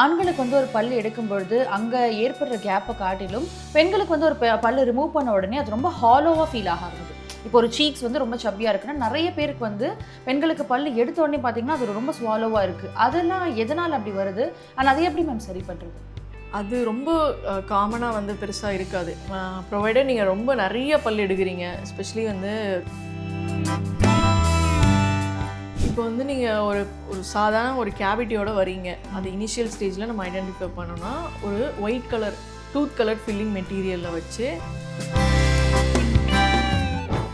ஆண்களுக்கு வந்து ஒரு பல் எடுக்கும் பொழுது அங்கே ஏற்படுற கேப்பை காட்டிலும் பெண்களுக்கு வந்து ஒரு பல்லு ரிமூவ் பண்ண உடனே அது ரொம்ப ஹாலோவாக ஃபீல் ஆகுது. இப்போ ஒரு சீக்ஸ் வந்து ரொம்ப சப்பியாக இருக்குன்னா நிறைய பேருக்கு வந்து பெண்களுக்கு பல்லு எடுத்த உடனே பார்த்தீங்கன்னா அது ரொம்ப ஸ்வாலோவாக இருக்குது. அதெல்லாம் எதனால் அப்படி வருது? ஆனால் அதை எப்படி மேம் சரி பண்ணுறது? அது ரொம்ப காமனாக வந்து பெருசாக இருக்காது. ப்ரொவைடர் நீங்கள் ரொம்ப நிறைய பல் எடுக்கிறீங்க, எஸ்பெஷலி வந்து இப்போ வந்து நீங்கள் ஒரு சாதாரண ஒரு கேவிட்டியோட வரீங்க. அது இனிஷியல் ஸ்டேஜில் நம்ம ஐடென்டிஃபை பண்ணோன்னா ஒரு white colour tooth colour filling மெட்டீரியலில் வச்சு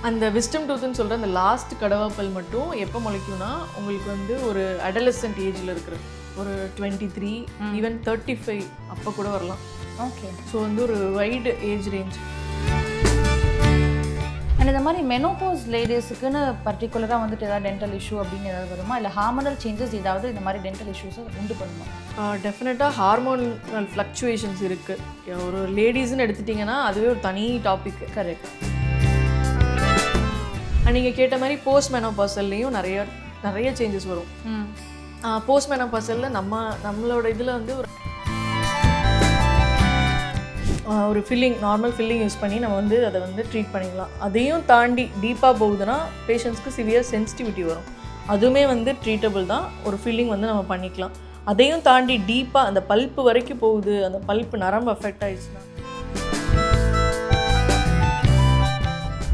அந்த விஸ்டம் டூத்துன்னு சொல்கிற அந்த லாஸ்ட் கடவாப்பல் மட்டும் எப்போ முளைக்கும்னா உங்களுக்கு வந்து ஒரு அடலசன்ட் ஏஜில் இருக்கிற ஒரு 23 ஈவன் 35 அப்போ கூட வரலாம். ஓகே. ஸோ வந்து ஒரு வைடு ஏஜ் ரேஞ்ச். அண்ட் இந்த மாதிரி மெனோபாஸ் லேடிஸுக்குன்னு பர்டிகுலராக வந்துட்டு ஏதாவது டென்டல் இஷ்யூ அப்படின்னு ஏதாவது வருமா, இல்லை ஹார்மோனல் சேஞ்சஸ் ஏதாவது இந்த மாதிரி டென்டல் இஷ்யூஸை உண்டு பண்ணுமா? டெஃபினட்டாக ஹார்மோனல் ஃப்ளக்சுவேஷன்ஸ் இருக்குது. ஒரு லேடிஸ்ன்னு எடுத்துட்டிங்கன்னா அதுவே ஒரு தனி டாபிக். கரெக்ட். நீங்கள் கேட்ட மாதிரி போஸ்ட் மெனோபாசல்லையும் நிறைய சேஞ்சஸ் வரும். போஸ்ட் மெனோபாசலில் நம்மளோட இதில் வந்து ஒரு ஃபில்லிங் நார்மல் ஃபில்லிங் யூஸ் பண்ணி நம்ம வந்து அதை வந்து ட்ரீட் பண்ணிக்கலாம். அதையும் தாண்டி டீப்பாக போகுதுன்னா பேஷண்ட்ஸ்க்கு சிவியர் சென்சிட்டிவிட்டி வரும். அதுவுமே வந்து ட்ரீட்டபிள் தான். ஒரு ஃபில்லிங் வந்து நம்ம பண்ணிக்கலாம். அதையும் தாண்டி டீப்பாக அந்த பல்ப்பு வரைக்கும் போகுது, அந்த பல்ப்பு நரம்பு அஃபெக்ட் ஆகிடுச்சுன்னா,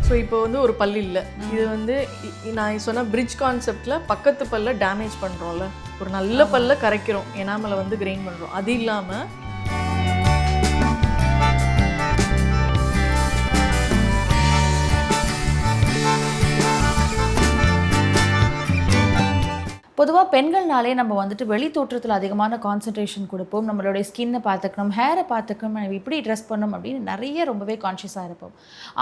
ஸோ இப்போ வந்து ஒரு பல் இல்லை, இது வந்து நான் சொன்ன பிரிட்ஜ் கான்செப்டில் பக்கத்து பல்ல டேமேஜ் பண்ணுறோம்ல, ஒரு நல்ல பல்ல கரைக்கிறோம், எனாமலை வந்து கிரெயின் பண்ணுறோம். அது இல்லாமல் பொதுவாக பெண்கள்னாலே நம்ம வந்துட்டு வெளி தோற்றத்தில் அதிகமான கான்சன்ட்ரேஷன் கொடுப்போம். நம்மளுடைய ஸ்கின்னை பார்த்துக்கணும், ஹேரை பார்த்துக்கணும், நம்ம இப்படி ட்ரெஸ் பண்ணணும் அப்படின்னு நிறைய ரொம்பவே கான்ஷியஸாக இருப்போம்.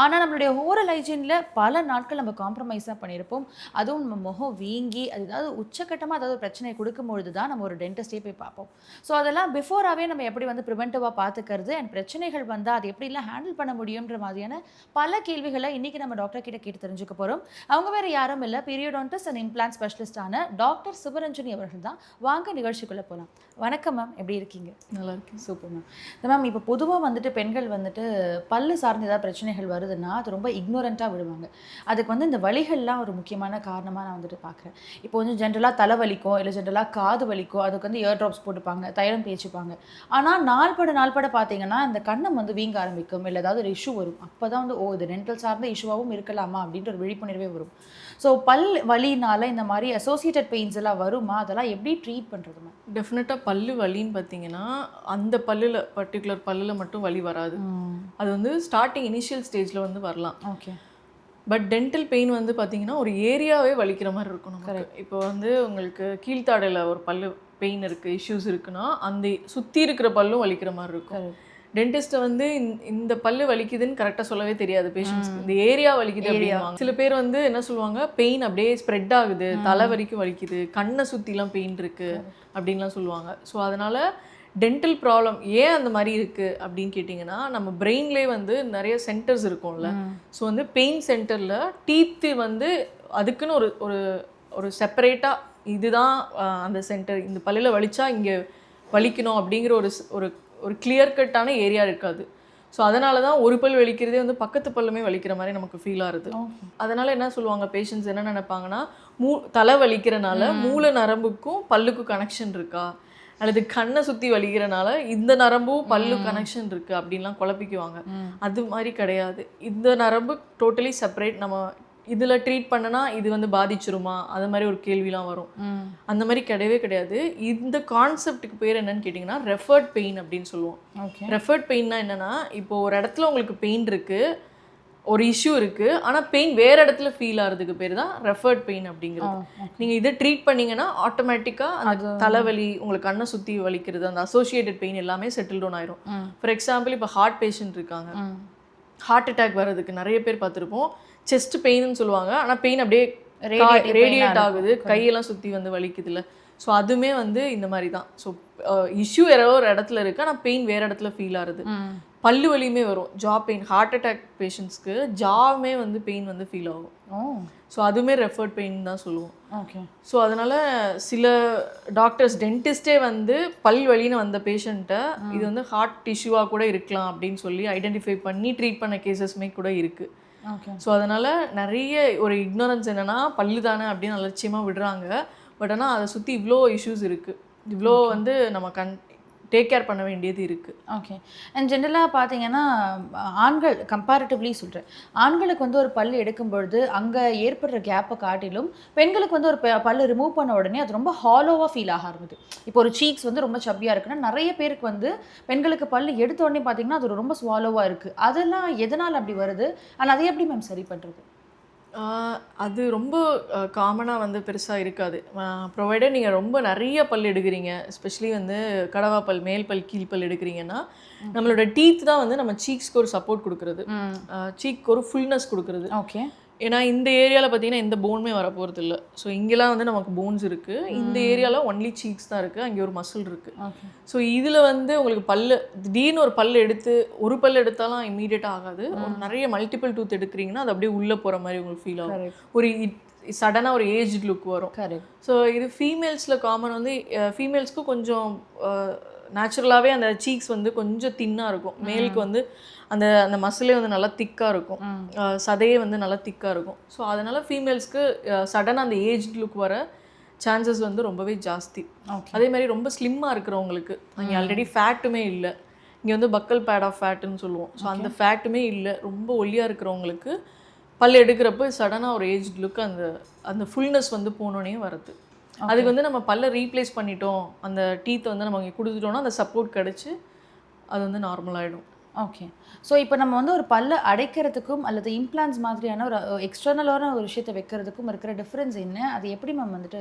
ஆனால் நம்மளுடைய ஓரல் ஹைஜீனில் பல நாட்கள் நம்ம காம்ப்ரமைஸாக பண்ணியிருப்போம். அதுவும் நம்ம முகம் வீங்கி அது ஏதாவது உச்சக்கட்டமாக ஏதாவது பிரச்சனை கொடுக்கும்பொழுது தான் நம்ம ஒரு டென்டிஸ்டே போய் பார்ப்போம். ஸோ அதெல்லாம் பிஃபோராகவே நம்ம எப்படி வந்து ப்ரிவென்டிவாக பார்த்துக்கிறது அண்ட் பிரச்சனைகள் வந்தால் அது எப்படிலாம் ஹேண்டில் பண்ண முடியுன்ற மாதிரியான பல கேள்விகளை இன்றைக்கி நம்ம டாக்டர் கிட்ட கேட்டு தெரிஞ்சுக்க போகிறோம். அவங்க வேறு யாரும் இல்லை, பீரியோடான்டிஸ்ட் அண்ட் இம்ப்ளான்ட் ஸ்பெஷலிஸ்டான டாக்டர் சுபரஞ்சனி அவர்கள் தான். வாங்க நிகழ்ச்சிக்குள்ளே போகலாம். வணக்கம் மேம், எப்படி இருக்கீங்க? நல்லா இருக்கேன். Super ma'am. மேம், இப்போ பொதுவாக வந்துட்டு பெண்கள் வந்துட்டு பல்லு சார்ந்த ஏதாவது பிரச்சனைகள் வருதுன்னா அது ரொம்ப இக்னோரண்ட்டாக விடுவாங்க. அதுக்கு வந்து இந்த வலிகள்லாம் ஒரு முக்கியமான காரணமாக நான் வந்துட்டு பார்க்குறேன். இப்போ வந்து ஜென்ரலாக தலை வலிக்கோ இல்லை ஜென்ரலாக காது வலிக்கோ அதுக்கு வந்து இயர் ட்ராப்ஸ் போட்டுப்பாங்க, தைலம் தேய்ச்சிப்பாங்க. ஆனால் நாள்பட பார்த்தீங்கன்னா இந்த கண்ணம் வந்து வீங்க ஆரம்பிக்கும், இல்லை ஏதாவது ஒரு இஷ்யூ வரும். அப்போ தான் வந்து இது டென்டல் சார்ந்த இஷ்யூவாகவும் இருக்கலாமா அப்படின்ற ஒரு விழிப்புணர்வே வரும். ஸோ பல் வலினால இந்த மாதிரி அசோசியேட்டட் பெயின்ஸ் எல்லாம் வருமா? அதெல்லாம் எப்படி ட்ரீட் பண்ணுறது மேம்? டெஃபினட்டாக பல்லு வலின்னு பார்த்தீங்கன்னா அந்த பல்லில் பர்டிகுலர் பல்லில் மட்டும் வலி வராது. அது வந்து ஸ்டார்டிங் இனிஷியல் ஸ்டேஜில் வந்து வரலாம். ஓகே. பட் டென்டல் பெயின் வந்து பார்த்தீங்கன்னா ஒரு ஏரியாவே வலிக்கிற மாதிரி இருக்கணும். இப்போ வந்து உங்களுக்கு கீழ்த்தாடையில் ஒரு பல்லு பெயின் இருக்குது, இஷ்யூஸ் இருக்குன்னா அந்த சுற்றி இருக்கிற பல்லும் வலிக்கிற மாதிரி இருக்கும். டென்டிஸ்ட்டை வந்து இந்த பல்லு வலிக்குதுன்னு கரெக்டாக சொல்லவே தெரியாது பேஷண்ட்ஸ்க்கு. இந்த ஏரியா வலிக்குது அப்படின்வாங்க. சில பேர் வந்து என்ன சொல்லுவாங்க, பெயின் அப்படியே ஸ்ப்ரெட் ஆகுது, தலை வரைக்கும் வலிக்குது, கண்ணை சுற்றிலாம் பெயின் இருக்குது அப்படின்லாம் சொல்லுவாங்க. ஸோ அதனால் டென்டல் ப்ராப்ளம் ஏன் அந்த மாதிரி இருக்குது அப்படின்னு கேட்டிங்கன்னா, நம்ம பிரெயின்லேயே வந்து நிறைய சென்டர்ஸ் இருக்கும்ல. ஸோ வந்து பெயின் சென்டரில் டீத்து வந்து அதுக்குன்னு ஒரு ஒரு ஒரு செப்பரேட்டாக இதுதான் அந்த சென்டர், இந்த பல்லில் வலிச்சா இங்கே வலிக்கணும் அப்படிங்கிற ஒரு ஒரு கிளியர் கட்டான ஏரியா இருக்காது. ஸோ அதனால தான் ஒரு பல் வலிக்கிறதே வந்து பக்கத்து பல்லுமே வலிக்கிற மாதிரி நமக்கு ஃபீல் ஆகுது. அதனால் என்ன சொல்லுவாங்க பேஷண்ட்ஸ், என்ன நினைப்பாங்கன்னா, தலை வலிக்கிறனால மூளை நரம்புக்கும் பல்லுக்கும் கனெக்ஷன் இருக்கா, அல்லது கண்ணை சுற்றி வலிக்கிறனால இந்த நரம்பும் பல்லு கனெக்ஷன் இருக்குது அப்படின்லாம் குழப்பிக்குவாங்க. அது மாதிரி கிடையாது. இந்த நரம்பு டோட்டலி செப்பரேட். நம்ம இதில் ட்ரீட் பண்ணனா இது வந்து பாதிச்சிருமா, அது மாதிரி ஒரு கேள்விலாம் வரும். அந்த மாதிரி கிடையவே கிடையாது. இந்த கான்செப்டுக்கு பேர் என்னன்னு கேட்டிங்கன்னா ரெஃபர்ட் பெயின் அப்படின்னு சொல்லுவோம். ரெஃபர்ட் பெயின்னா என்னென்னா, இப்போது ஒரு இடத்துல உங்களுக்கு பெயின் இருக்குது, ஒரு இஷ்யூ இருக்குது, ஆனால் பெயின் வேறு இடத்துல ஃபீல் ஆகிறதுக்கு பேர் தான் ரெஃபர்ட் பெயின் அப்படிங்கிறது. நீங்கள் இதை ட்ரீட் பண்ணிங்கன்னா ஆட்டோமேட்டிக்காக அந்த தலைவலி, உங்களுக்கு கண்ணை சுற்றி வலிக்கிறது, அந்த அசோசியேட்டட் பெயின் எல்லாமே செட்டில் டவுன் ஆயிரும். ஃபார் எக்ஸாம்பிள், இப்போ ஹார்ட் பேஷண்ட் இருக்காங்க, ஹார்ட் அட்டாக் வர்றதுக்கு நிறைய பேர் பார்த்துருப்போம். செஸ்ட் பெயின்னு சொல்லுவாங்க, ஆனால் பெயின் அப்படியே ரேடியேட் ஆகுது, கையெல்லாம் சுற்றி வந்து வலிக்குது இல்லை. ஸோ அதுவுமே வந்து இந்த மாதிரி தான். ஸோ இஷ்யூ ஏதோ ஒரு இடத்துல இருக்குது, ஆனால் பெயின் வேறு இடத்துல ஃபீல் ஆகுது. பல்லு வலியுமே வரும், ஜா பெயின். ஹார்ட் அட்டாக் பேஷண்ட்ஸ்க்கு ஜாவுமே வந்து பெயின் வந்து ஃபீல் ஆகும். ஸோ அதுவுமே ரெஃபர்ட் பெயின் தான் சொல்லுவோம். ஓகே. ஸோ அதனால் சில டாக்டர்ஸ், டென்டிஸ்டே வந்து பல் வலின்னு வந்த பேஷண்ட்டை இது வந்து ஹார்ட் டிஷ்யூவாக கூட இருக்கலாம் அப்படின்னு சொல்லி ஐடென்டிஃபை பண்ணி ட்ரீட் பண்ண கேசஸ்மே கூட இருக்குது. ஓகே. ஸோ அதனால் நிறைய ஒரு இக்னோரன்ஸ் என்னென்னா பல்லு தானே அப்படின்னு அலட்சியமாக விடுறாங்க. பட் ஆனால் அதை சுற்றி இவ்வளோ இஷ்யூஸ் இருக்குது, இவ்வளோ வந்து நம்ம டேக் கேர் பண்ண வேண்டியது இருக்குது. ஓகே. அண்ட் ஜென்ரலாக பார்த்தீங்கன்னா ஆண்கள் கம்பேரிட்டிவ்லி சொல்கிறேன், ஆண்களுக்கு வந்து ஒரு பல் எடுக்கும்பொழுது அங்கே ஏற்படுற கேப்பை காட்டிலும் பெண்களுக்கு வந்து ஒரு பல் ரிமூவ் பண்ண உடனே அது ரொம்ப ஹாலோவாக ஃபீல் ஆக ஆரம்பிது. இப்போ ஒரு சீக்ஸ் வந்து ரொம்ப சப்பியாக இருக்குன்னா நிறைய பேருக்கு வந்து பெண்களுக்கு பல் எடுத்த உடனே பார்த்தீங்கன்னா அது ரொம்ப ஸ்வாலோவாக இருக்குது. அதெல்லாம் எதனால் அப்படி வருது? ஆனால் அதை எப்படி மேம் சரி பண்ணுறது? அது ரொம்ப காமனாக வந்து பெருசாக இருக்காது. ப்ரொவைடர் நீங்கள் ரொம்ப நிறைய பல் எடுக்கிறீங்க, எஸ்பெஷலி வந்து கடவா பல், மேல் பல், கீழ் பல் எடுக்கிறீங்கன்னா நம்மளோட டீத் தான் வந்து நம்ம சீக்ஸ்க்கு ஒரு சப்போர்ட் கொடுக்குறது, சீக்கு ஒரு ஃபுல்னஸ் கொடுக்குறது. ஓகே. ஏன்னா இந்த ஏரியாவில் பார்த்தீங்கன்னா எந்த போனுமே வர போகிறது இல்லை. ஸோ இங்கெல்லாம் வந்து நமக்கு போன்ஸ் இருக்குது, இந்த ஏரியாவில் ஒன்லி சீக்ஸ் தான் இருக்குது, அங்கே ஒரு மசில் இருக்குது. ஸோ இதில் வந்து உங்களுக்கு பல்லு திடீர்னு ஒரு பல் எடுத்து ஒரு பல் எடுத்தாலும் இம்மீடியட்டாக ஆகாது. ஒரு நிறைய மல்டிபிள் டூத் எடுக்கிறீங்கன்னா அது அப்படியே உள்ளே போகிற மாதிரி உங்களுக்கு ஃபீல் ஆகும். ஒரு சடனாக ஒரு ஏஜ் லுக் வரும். ஸோ இது ஃபீமேல்ஸில் காமன் வந்து ஃபீமேல்ஸ்க்கு கொஞ்சம் நேச்சுரலாகவே அந்த சீக்ஸ் வந்து கொஞ்சம் தின்னாக இருக்கும். மேலுக்கு வந்து அந்த அந்த மசிலே வந்து நல்லா திக்காக இருக்கும், சதையே வந்து நல்லா திக்காக இருக்கும். ஸோ அதனால் ஃபீமேல்ஸ்க்கு சடனாக அந்த ஏஜ் லுக் வர சான்சஸ் வந்து ரொம்பவே ஜாஸ்தி. அதே மாதிரி ரொம்ப ஸ்லிம்மாக இருக்கிறவங்களுக்கு, அங்கே ஆல்ரெடி ஃபேட்டுமே இல்லை, இங்கே வந்து பக்கல் பேட் ஆஃப் ஃபேட்டுன்னு சொல்லுவோம். ஸோ அந்த ஃபேட்டுமே இல்லை, ரொம்ப ஒல்லியாக இருக்கிறவங்களுக்கு பல் எடுக்கிறப்போ சடனாக ஒரு ஏஜ் லுக் அந்த அந்த ஃபுல்னஸ் வந்து போனோடனே வருது. அதுக்கு வந்து நம்ம பல்லை ரீப்ளேஸ் பண்ணிட்டோம், அந்த டீத்தை வந்து நம்ம இங்கே கொடுத்துட்டோம்னா அந்த சப்போர்ட் கிடச்சி அது வந்து நார்மலாகிடும். ஓகே. ஸோ இப்போ நம்ம வந்து ஒரு பல்லை அடைக்கிறதுக்கும் அல்லது இம்ப்ளான்ஸ் மாதிரியான ஒரு எக்ஸ்டர்னலான ஒரு விஷயத்தை வைக்கிறதுக்கும் இருக்கிற டிஃப்ரென்ஸ் என்ன? அது எப்படி நம்ம வந்துட்டு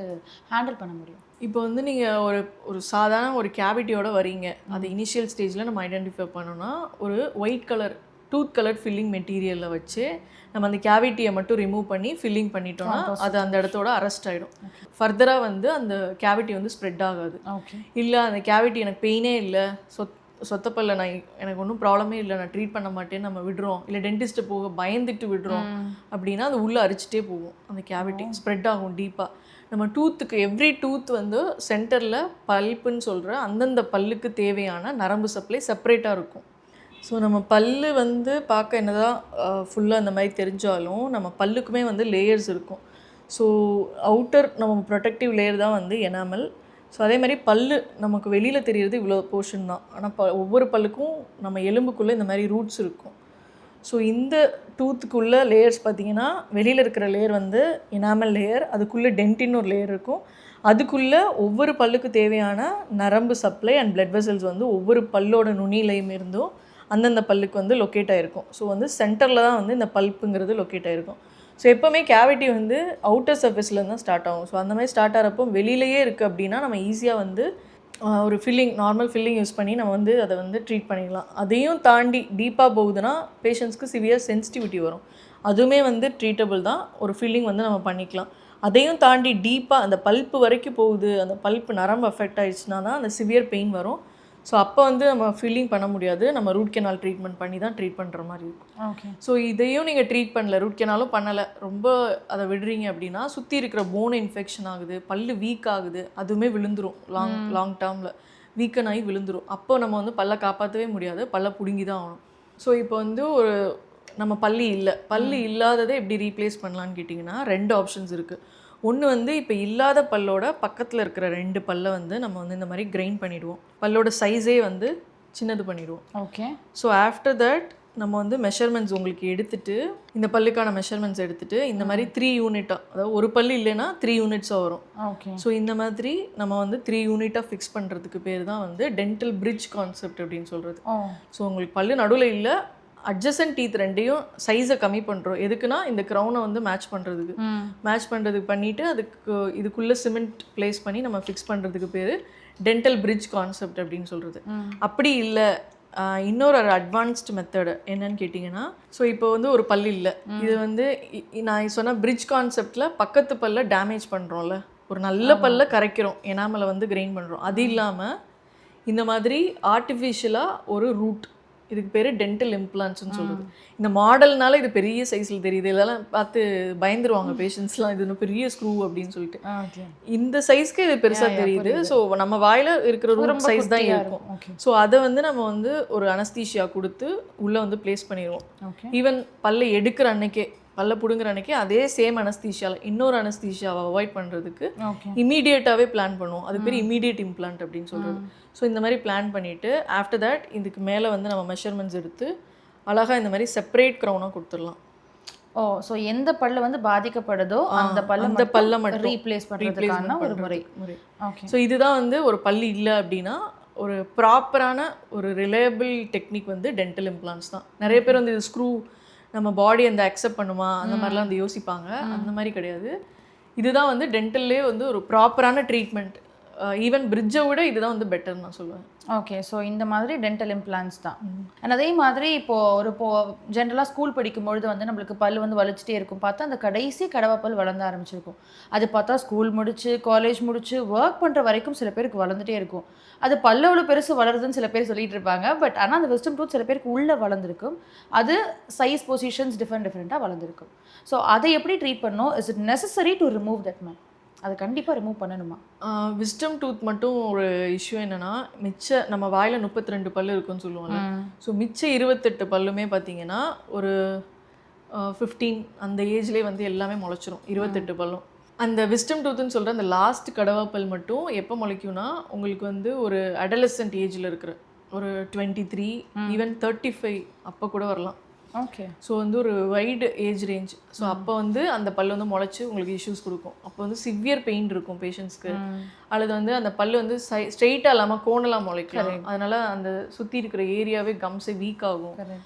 ஹேண்டில் பண்ண முடியும்? இப்போ வந்து நீங்கள் ஒரு சாதாரண ஒரு கேவிட்டியோட வரீங்க, அது இனிஷியல் ஸ்டேஜில் நம்ம ஐடென்டிஃபை பண்ணோன்னா ஒரு white colour tooth colour filling மெட்டீரியலில் வச்சு நம்ம அந்த கேவிட்டியை மட்டும் ரிமூவ் பண்ணி ஃபில்லிங் பண்ணிட்டோம்னா அது அந்த இடத்தோட அரெஸ்ட் ஆகிடும். ஃபர்தராக வந்து அந்த கேவிட்டி வந்து ஸ்ப்ரெட் ஆகாது. இல்லை அந்த கேவிட்டி எனக்கு பெயினே இல்லை, சொத்தப்பல்ல நான் எனக்கு ஒன்றும் ப்ராப்ளமே இல்லை, நான் ட்ரீட் பண்ண மாட்டேன்னு நம்ம விடுறோம், இல்லை டென்டிஸ்ட்டை போக பயந்துட்டு விடுறோம் அப்படின்னா அது உள்ளே அரிச்சிட்டே போகும், அந்த கேவிட்டி ஸ்ப்ரெட் ஆகும் டீப்பாக. நம்ம டூத்துக்கு எவ்ரி டூத் வந்து சென்டரில் பல்ப்புன்னு சொல்கிற அந்தந்த பல்லுக்கு தேவையான நரம்பு சப்ளை செப்பரேட்டாக இருக்கும். ஸோ நம்ம பல்லு வந்து பார்க்க என்னதான் ஃபுல்லாக அந்த மாதிரி தெரிஞ்சாலும் நம்ம பல்லுக்குமே வந்து லேயர்ஸ் இருக்கும். ஸோ அவுட்டர் நம்ம ப்ரொடெக்டிவ் லேயர் தான் வந்து எனாமல். ஸோ அதே மாதிரி பல்லு நமக்கு வெளியில் தெரிகிறது இவ்வளோ போர்ஷன் தான், ஆனால் ஒவ்வொரு பல்லுக்கும் நம்ம எலும்புக்குள்ளே இந்த மாதிரி ரூட்ஸ் இருக்கும். ஸோ இந்த டூத்துக்குள்ளே லேயர்ஸ் பார்த்திங்கன்னா வெளியில் இருக்கிற லேயர் வந்து எனாமல் லேயர், அதுக்குள்ளே டென்டின்னு ஒரு லேயர் இருக்கும், அதுக்குள்ளே ஒவ்வொரு பல்லுக்கு தேவையான நரம்பு சப்ளை அண்ட் பிளட் வெசல்ஸ் வந்து ஒவ்வொரு பல்லோட நுனியிலையும் இருந்தும் அந்தந்த பல்லுக்கு வந்து லொக்கேட் ஆகிருக்கும். ஸோ வந்து சென்டரில் தான் வந்து இந்த பல்ப்புங்கிறது லொக்கேட் ஆகிருக்கும். ஸோ எப்போவுமே கேவிட்டி வந்து அவுட்டர் சர்ஃபேஸில் தான் ஸ்டார்ட் ஆகும். ஸோ அந்த மாதிரி ஸ்டார்ட் ஆகிறப்போ வெளியிலேயே இருக்குது அப்படின்னா நம்ம ஈஸியாக வந்து ஒரு ஃபில்லிங், நார்மல் ஃபில்லிங் யூஸ் பண்ணி நம்ம வந்து அதை வந்து ட்ரீட் பண்ணிடலாம். அதையும் தாண்டி டீப்பாக போகுதுன்னா பேஷண்ட்ஸ்க்கு சிவியர் சென்சிட்டிவிட்டி வரும், அதுவுமே வந்து ட்ரீட்டபிள் தான், ஒரு ஃபில்லிங் வந்து நம்ம பண்ணிக்கலாம். அதையும் தாண்டி டீப்பாக அந்த பல்ப்பு வரைக்கும் போகுது, அந்த பல்ப்பு நரம்பு அஃபெக்ட் ஆகிடுச்சுன்னா தான் அந்த சிவியர் பெயின் வரும். ஸோ அப்போ வந்து நம்ம ஃபில்லிங் பண்ண முடியாது, நம்ம ரூட் கெனால் ட்ரீட்மெண்ட் பண்ணி தான் ட்ரீட் பண்ணுற மாதிரி இருக்கும். ஓகே. ஸோ இதையும் நீங்கள் ட்ரீட் பண்ணல, ரூட் கெனாலும் பண்ணலை, ரொம்ப அதை விடுறீங்க அப்படின்னா சுற்றி இருக்கிற போன் இன்ஃபெக்ஷன் ஆகுது, பல்லு வீக் ஆகுது, அதுவுமே விழுந்துரும், லாங் டேர்மில் வீக்கன் ஆகி விழுந்துரும். அப்போ நம்ம வந்து பல்லை காப்பாற்றவே முடியாது, பல்லை பிடுங்கி தான் ஆகணும். ஸோ இப்போ வந்து ஒரு நம்ம பல்லு இல்லாததை எப்படி ரீப்ளேஸ் பண்ணலான்னு கேட்டிங்கன்னா 2 ஆப்ஷன்ஸ் இருக்குது. ஒன்று வந்து இப்போ இல்லாத பல்லோட பக்கத்தில் இருக்கிற 2 பல்லை வந்து நம்ம வந்து இந்த மாதிரி கிரைண்ட் பண்ணிவிடுவோம், பல்லோட சைஸே வந்து சின்னது பண்ணிவிடுவோம். ஓகே. ஸோ ஆஃப்டர் தட் நம்ம வந்து மெஷர்மெண்ட்ஸ் உங்களுக்கு எடுத்துகிட்டு, இந்த பல்லுக்கான மெஷர்மெண்ட்ஸ் எடுத்துகிட்டு இந்த மாதிரி 3 யூனிட்டாக, அதாவது ஒரு பல்லு இல்லைன்னா 3 யூனிட்ஸாக வரும். ஓகே. ஸோ இந்த மாதிரி நம்ம வந்து 3 யூனிட்டாக ஃபிக்ஸ் பண்ணுறதுக்கு பேர் தான் வந்து டென்டல் பிரிட்ஜ் கான்செப்ட் அப்படின்னு சொல்கிறது. ஸோ உங்களுக்கு பல்லு நடுவில் இல்லை, அட்ஜசன்ட் டீத் 2யும் சைஸை கம்மி பண்ணுறோம். எதுக்குன்னா இந்த க்ரௌனை வந்து மேட்ச் பண்ணுறதுக்கு பண்ணிவிட்டு அதுக்கு இதுக்குள்ளே சிமெண்ட் ப்ளேஸ் பண்ணி நம்ம ஃபிக்ஸ் பண்ணுறதுக்கு பேர் டென்டல் பிரிட்ஜ் கான்செப்ட் அப்படின்னு சொல்கிறது. அப்படி இல்லை, இன்னொரு அட்வான்ஸ்டு மெத்தடு என்னன்னு கேட்டிங்கன்னா, ஸோ இப்போ வந்து ஒரு பல் இல்லை, இது வந்து நான் சொன்ன பிரிட்ஜ் கான்செப்டில் பக்கத்து பல்ல டேமேஜ் பண்ணுறோம்ல, ஒரு நல்ல பல்ல கரைக்கிறோம், எனாமலை வந்து கிரைண்ட் பண்ணுறோம். அது இல்லாமல் இந்த மாதிரி ஆர்டிஃபிஷியலாக ஒரு ரூட் இதுக்கு பேர் டென்டல் இம்ப்ளான்ட்ஸ்னு சொல்கிறது. இந்த மாடல்னால இது பெரிய சைஸில் தெரியுது, இதெல்லாம் பார்த்து பயந்துருவாங்க பேஷண்ட்ஸ்லாம், இது இன்னும் பெரிய ஸ்க்ரூ அப்படின்னு சொல்லிட்டு. இந்த சைஸ்க்கு இது பெருசாக தெரியுது. ஸோ நம்ம வாயில் இருக்கிற ரூம் சைஸ் தான் இருக்கும். ஸோ அதை வந்து நம்ம வந்து ஒரு அனஸ்தீஷியா கொடுத்து உள்ளே வந்து பிளேஸ் பண்ணிடுவோம். ஈவன் பல்லை எடுக்கிற அன்னைக்கே, பல்ல புடுங்குற அன்னைக்கு அதே சேம் அனஸ்தீஷியாவில் இன்னொரு அனஸ்தீஷியாவை அவாய்ட் பண்ணுறதுக்கு இமீடியட்டாகவே பிளான் பண்ணுவோம். அது பேர் இமீடியட் இம்ப்ளான்ட் அப்படின்னு சொல்கிறது. ஸோ இந்த மாதிரி பிளான் பண்ணிவிட்டு ஆஃப்டர் தட் இதுக்கு மேலே வந்து நம்ம மெஷர்மெண்ட்ஸ் எடுத்து அழகாக இந்த மாதிரி செப்பரேட் க்ரௌனாக கொடுத்துடலாம். ஓ, ஸோ எந்த பல்ல வந்து பாதிக்கப்படுதோ அந்த பல்ல மட்டும் ரீப்ளேஸ் பண்ணுறதுக்கான ஒரு முறை. ஸோ இதுதான் வந்து ஒரு பல்லு இல்லை அப்படின்னா ஒரு ப்ராப்பரான ஒரு ரிலையபிள் டெக்னிக் வந்து டென்டல் இம்ப்ளான்ட்ஸ் தான். நிறைய பேர் வந்து இது ஸ்க்ரூ நம்ம பாடி அந்த அக்செப்ட் பண்ணுமா அந்த மாதிரிலாம் வந்து யோசிப்பாங்க. அந்த மாதிரி கிடையாது. இதுதான் வந்து டென்டல்லே வந்து ஒரு ப்ராப்பரான ட்ரீட்மெண்ட். ஈவன் பிரிட்ஜை விட இதுதான் வந்து பெட்டர்னு நான் சொல்லுவேன். ஓகே, ஸோ இந்த மாதிரி டென்டல் இம்ப்ளான்ட்ஸ் தான். அண்ட் அதே மாதிரி இப்போது ஜென்ரலாக ஸ்கூல் படிக்கும்பொழுது வந்து நம்மளுக்கு பல் வந்து வலிச்சிட்டே இருக்கும். பார்த்தா அந்த கடைசி கடவா பல் வளர்ந்து ஆரம்பிச்சிருக்கும். அது பார்த்தா ஸ்கூல் முடிச்சு காலேஜ் முடிச்சு ஒர்க் பண்ணுற வரைக்கும் சில பேருக்கு வளர்ந்துட்டே இருக்கும். அது பல்லு எவ்வளோ பெருசு வளருதுன்னு சில பேர் சொல்லிட்டு இருப்பாங்க. பட் ஆனால் அந்த விஸ்டம் டூத் சில பேருக்கு உள்ளே வளர்ந்துருக்கும். அது சைஸ் பொசிஷன்ஸ் டிஃப்ரெண்ட்டாக வளர்ந்துருக்கும். ஸோ அதை எப்படி ட்ரீட் பண்ணணும்? Is it necessary to remove that ma'am? அது கண்டிப்பாக ரிமூவ் பண்ணணுமா? விஸ்டம் டூத் மட்டும் ஒரு இஷ்யூ என்னென்னா, நம்ம வாயில் 32 பல்லு இருக்குன்னு சொல்லுவாங்க. ஸோ மிச்ச 28 பல்லுமே பார்த்தீங்கன்னா ஒரு 15 அந்த ஏஜ்லேயே வந்து எல்லாமே முளைச்சிரும். 28 பல்லும் அந்த விஸ்டம் டூத்துன்னு சொல்கிற அந்த லாஸ்ட் கடவா பல் மட்டும் எப்போ முளைக்கும்னா உங்களுக்கு வந்து ஒரு அடலசன்ட் ஏஜில் இருக்கிற ஒரு 23 ஈவன் 35 அப்போ கூட வரலாம். ஓகே, ஸோ வந்து ஒரு வைடு ஏஜ் ரேஞ்ச். ஸோ அப்போ வந்து அந்த பல் வந்து முளைச்சி உங்களுக்கு இஷ்யூஸ் கொடுக்கும். அப்போ வந்து சிவியர் பெயின் இருக்கும் பேஷண்ட்ஸ்க்கு. அல்லது வந்து அந்த பல் வந்து ஸ்ட்ரெயிட்டாக இல்லாமல் கோணலாக முளைக்கலாம். அதனால அந்த சுற்றி இருக்கிற ஏரியாவே கம்ஸே வீக் ஆகும்.